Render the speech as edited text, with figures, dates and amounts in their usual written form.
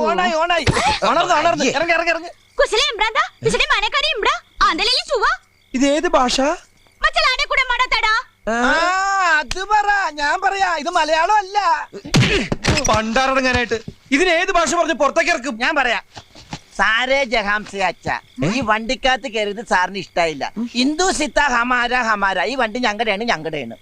ഓണായി ഓണായി ഉണർന്ന് ഇറങ്ങി ഇറങ്ങി ഇറങ്ങി. ഇത് ഏത് ഭാഷ? അത് പറ, ഞാൻ പറയാ. ഇത് മലയാളം അല്ല. പണ്ടാറടങ്ങാനായിട്ട് ഇതിന് ഏത് ഭാഷ പറഞ്ഞ് പുറത്തേക്ക് ഇറക്കും? ഞാൻ പറയാ. സാരേ ജഹാംസെ അച്ഛ, ഈ വണ്ടിക്കകത്ത് കയറിയത് സാറിന് ഇഷ്ടായില്ല. ഹിന്ദു സിത്ത ഹമാര ഹമാര. ഈ വണ്ടി ഞങ്ങളുടെയാണ്.